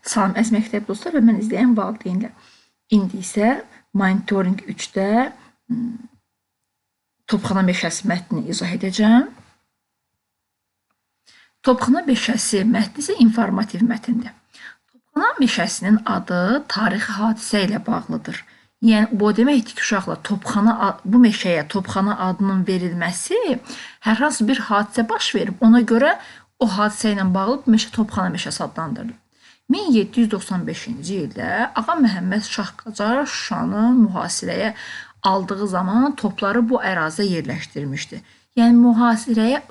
Salam, əziz məktəb dostlar və mən izləyən valideynlər. İndi isə monitoring 3-də Topxana meşəsi mətnini izah edəcəm. Topxana meşəsi mətni isə informativ mətindir. Topxana meşəsinin adı tarixi hadisə ilə bağlıdır. Yəni, bu deməkdir ki, uşaqlar, bu meşəyə Topxana adının verilməsi hər hansı bir hadisə baş verib. Ona görə o hadisə ilə bağlı bu meşə Topxana meşəsi adlandırılır. 1795-ci ildə Ağa Məhəmməd Şah Qacar Şuşanı mühasirəyə aldığı zaman topları bu ərazidə yerləşdirmişdi. Yəni,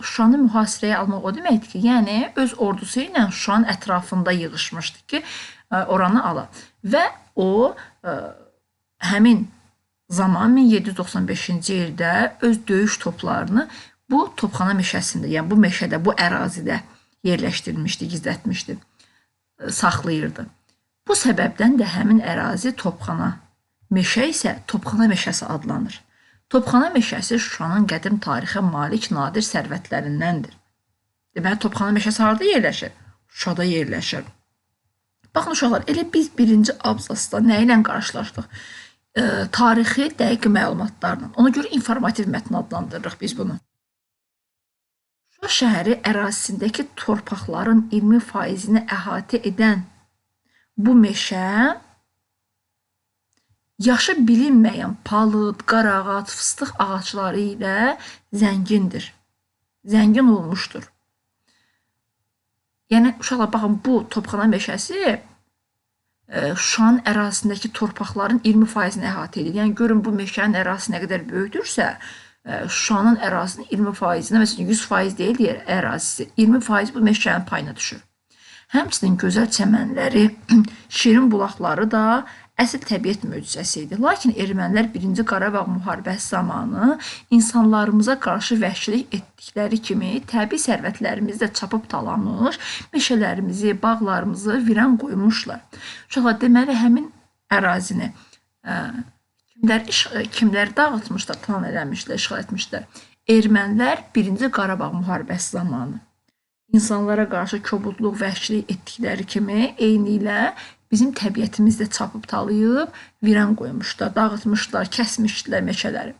Şuşanı mühasirəyə almaq o deməkdir ki, yəni öz ordusu ilə Şuşanın ətrafında yığışmışdı ki, oranı ala. Və o, həmin zaman 1795-ci ildə öz döyüş toplarını bu Topxana meşəsində, yəni bu meşədə, bu ərazidə yerləşdirmişdi, gizlətmişdi, saxlayırdı. Bu səbəbdən də həmin ərazi Topxana, meşə isə Topxana meşəsi adlanır. Topxana meşəsi Şuşanın qədim tarixə malik nadir sərvətlərindəndir. Deməli, Topxana meşəsi harada yerləşir? Şuşada yerləşir. Baxın uşaqlar, elə biz birinci abzasda nə ilə qarşılaşdıq? Tarixi dəqiq məlumatlarla. Ona görə informativ mətn adlandırırıq biz bunu. Şuşa şəhəri ərazisindəki torpaqların 20%-ni əhatə edən bu meşə yaşı bilinməyən palıd, qarağac, fıstıq ağacları ilə zəngindir. Zəngin olmuşdur. Yəni, uşaqlar, baxın, bu Topxana meşəsi Şuşanın ərazisindəki torpaqların 20%-ni əhatə edir. Yəni, görün, bu meşənin ərazisi nə qədər böyükdürsə, Şuşanın ərazisinin 20%-nə, məsələn, 100% deyil ərazisi, 20% bu meşənin payına düşür. Həmçinin gözəl çəmənləri, şirin bulaqları da əsl təbiət möcüzəsi idi. Lakin ermənilər 1-ci Qarabağ müharibəsi zamanı insanlarımıza qarşı vəhşilik etdikləri kimi təbii sərvətlərimizi də çapıb talamış, meşələrimizi, bağlarımızı viran qoymuşlar. Uşaqlar, deməli, həmin ərazini kimlər dağıtmışlar, plan eləmişlər, işğal etmişlər? Ermənilər 1-ci Qarabağ müharibəsi zamanı insanlara qarşı kobudluq, vəhşilik etdikləri kimi eyni ilə bizim təbiətimizi də çapıb talayıb, viran qoymuşlar, dağıtmışlar, kəsmişdilər meşələri.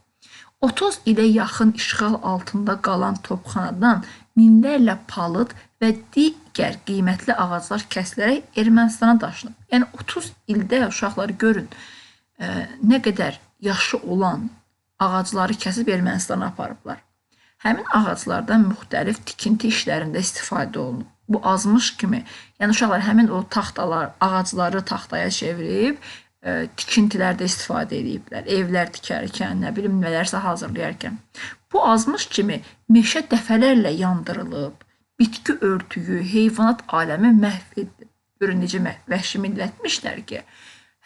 30 ilə yaxın işğal altında qalan Topxanadan minlərlə palıd və digər qiymətli ağaclar kəsilərək Ermənistana daşınıb. Yəni, 30 ildə uşaqları görün, nə qədər yaşı olan ağacları kəsib Ermənistana aparıblar. Həmin ağaclardan müxtəlif tikinti işlərində istifadə olunub. Bu azmış kimi, yəni uşaqlar həmin o ağacları taxtaya çevirib, tikintilərdə istifadə ediblər. Evlər tikərkən, nə bilim, nələrsə hazırlayarkən. Bu azmış kimi meşə dəfələrlə yandırılıb, bitki örtüyü, heyvanat aləmi məhv edilib. Görün, necə vəhşi millətmişlər ki,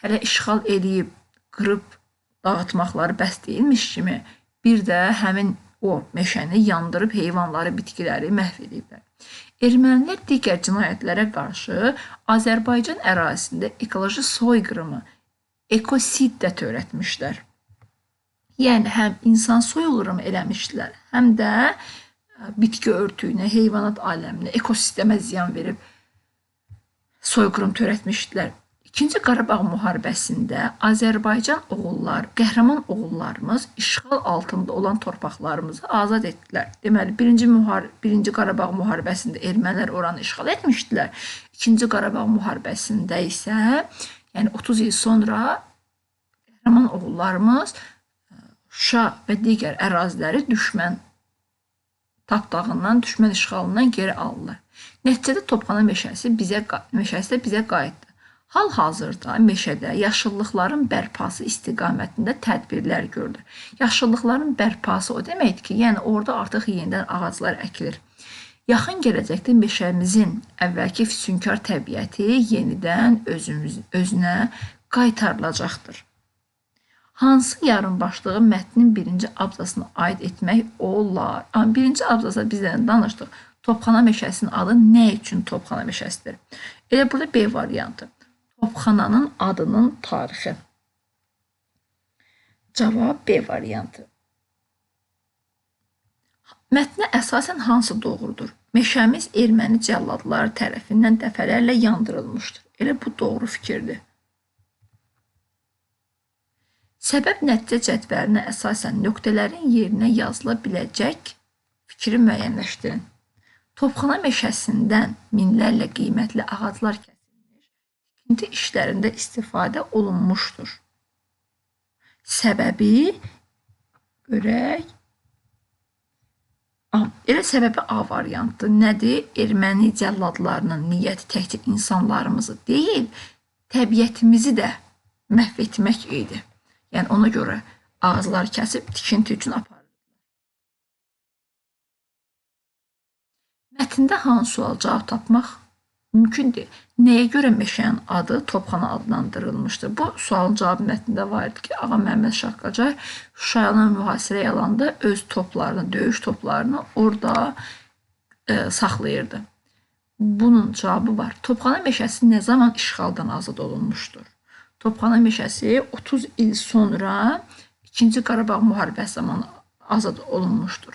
hələ işğal edib, qırıb, dağıtmaqları bəs deyilmiş kimi, bir də həmin o meşəni yandırıb heyvanları, bitkiləri məhv ediblər. Ermənilər digər cinayətlərə qarşı Azərbaycan ərazisində ekoloji soyqırımı, ekosid də törətmişlər. Yəni, həm insan soyqırımı eləmişdilər, həm də bitki örtüyünə, heyvanat aləminə, ekosistemə ziyan verib soyqırım törətmişdilər. İkinci Qarabağ müharibəsində Azərbaycan oğullar, qəhrəman oğullarımız işğal altında olan torpaqlarımızı azad etdilər. Deməli, 1-ci Qarabağ müharibəsində ermənilər oranı işğal etmişdilər. 2-ci Qarabağ müharibəsində isə, yəni 30 il sonra qəhrəman oğullarımız Şuşa və digər əraziləri düşmən tapdağından, düşmən işğalından geri alırlar. Nəticədə Topxana meşəsi də bizə qayıtdı. Hal-hazırda meşədə yaşıllıqların bərpası istiqamətində tədbirlər görülür. Yaşıllıqların bərpası o deməkdir ki, yəni orada artıq yenidən ağaclar əkilir. Yaxın gələcəkdə meşəmizin əvvəlki füsunkar təbiəti yenidən özünə qaytarılacaqdır. Hansı yarımbaşlığı mətnin 1-ci abzasına aid etmək olar? 1-ci abzasda bizdən danışdıq. Topxana meşəsinin adı nə üçün Topxana meşəsidir? Elə burada B variantı. Topxananın adının tarixi. Cavab B variantı. Mətnə əsasən hansı doğrudur? Meşəmiz erməni cəlladları tərəfindən dəfələrlə yandırılmışdır. Elə bu doğru fikirdir. Səbəb-nəticə cədvəlinə əsasən nöqtələrin yerinə yazıla biləcək fikri müəyyənləşdirin. Topxana meşəsindən minlərlə qiymətli ağaclar kəsilmiş, tikinti işlərində istifadə olunmuşdur. Səbəbi görək. Elə səbəbi A variantı nədir? Erməni cəlladlarının niyyəti təkcə insanlarımızı deyil, təbiətimizi də məhv etmək idi. Yəni ona görə ağacları kəsib tikinti üçün aparırlar. Mətndə hansı sual cavab tapmaq mümkündür? Nəyə görə meşənin adı Topxana adlandırılmışdır? Bu sualın cavabı mətndə var idi ki, Ağa Məhəmməd Şah Qacar Şuşanı mühasirəyə alanda öz toplarını, döyüş toplarını orada saxlayırdı. Bunun cavabı var. Topxana meşəsi nə zaman işğaldan azad olunmuşdur? Topxana meşəsi 30 il sonra 2-ci Qarabağ müharibəsi zamanı azad olunmuşdur.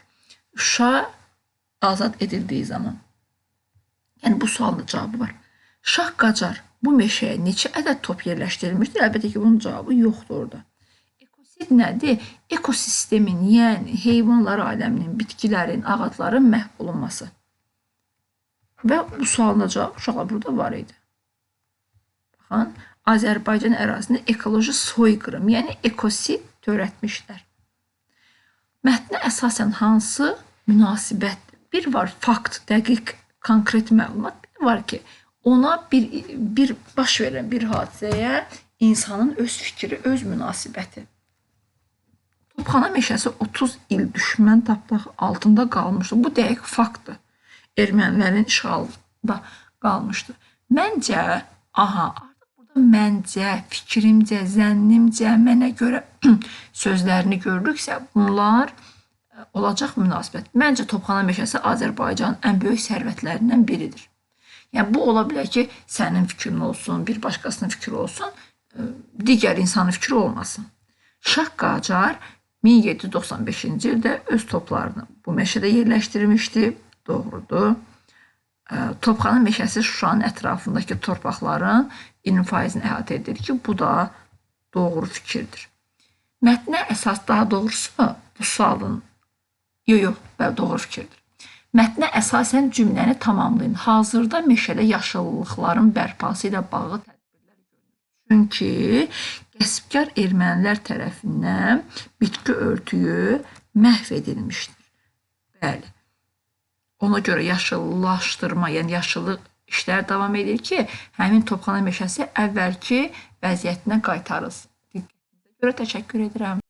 Şuşa azad edildiyi zaman. Yəni bu sualın cavabı var. Şah Qacar bu meşəyə neçə ədəd top yerləşdirilmişdir? Əlbəttə ki, bunun cavabı yoxdur orada. Ekosid nədir? Ekosistemin, yəni heyvanlar aləminin, bitkilərin, ağacların məhv olunması. Və bu sualın cavabı uşaqlar burada var idi. Baxın, Azərbaycan ərazisində ekoloji soyqırım, yəni ekosid törətmişlər. Mətnə əsasən hansı münasibətdir? Bir var fakt, dəqiq, konkret məlumat. Bir var ki, ona bir baş verən bir hadisəyə insanın öz fikri, öz münasibəti. Topxana meşəsi 30 il düşmən tapdağı altında qalmışdı. Bu dəqiq faktdır. Ermənilərin işğalında qalmışdı. Məncə, artıq burada məncə, fikrimcə, zənnimcə, mənə görə sözlərini görürüksə, bunlar olacaq münasibət. Məncə, Topxana meşəsi Azərbaycanın ən böyük sərvətlərindən biridir. Yəni, bu ola bilər ki, sənin fikrin olsun, bir başqasının fikri olsun, digər insanın fikri olmasın. Şah Qacar 1795-ci ildə öz toplarını bu meşədə yerləşdirmişdi. Doğrudur. Topxana meşəsi Şuşanın ətrafındakı torpaqların 20%-ni əhatə edir ki, bu da doğru fikirdir. Mətnə əsas, daha doğrusu bu sualın doğru fikirdir. Mətnə əsasən cümləni tamamlayın. Hazırda meşədə yaşıllıqların bərpası ilə bağlı tədbirlər görülür. Çünki qəsbkar ermənilər tərəfindən bitki örtüyü məhv edilmişdir. Bəli. Ona görə yaşıllaşdırma, yəni yaşıllıq işlər davam edir ki, həmin Topxana meşəsi əvvəlki vəziyyətinə qaytarılsın. Diqqətinizə görə təşəkkür edirəm.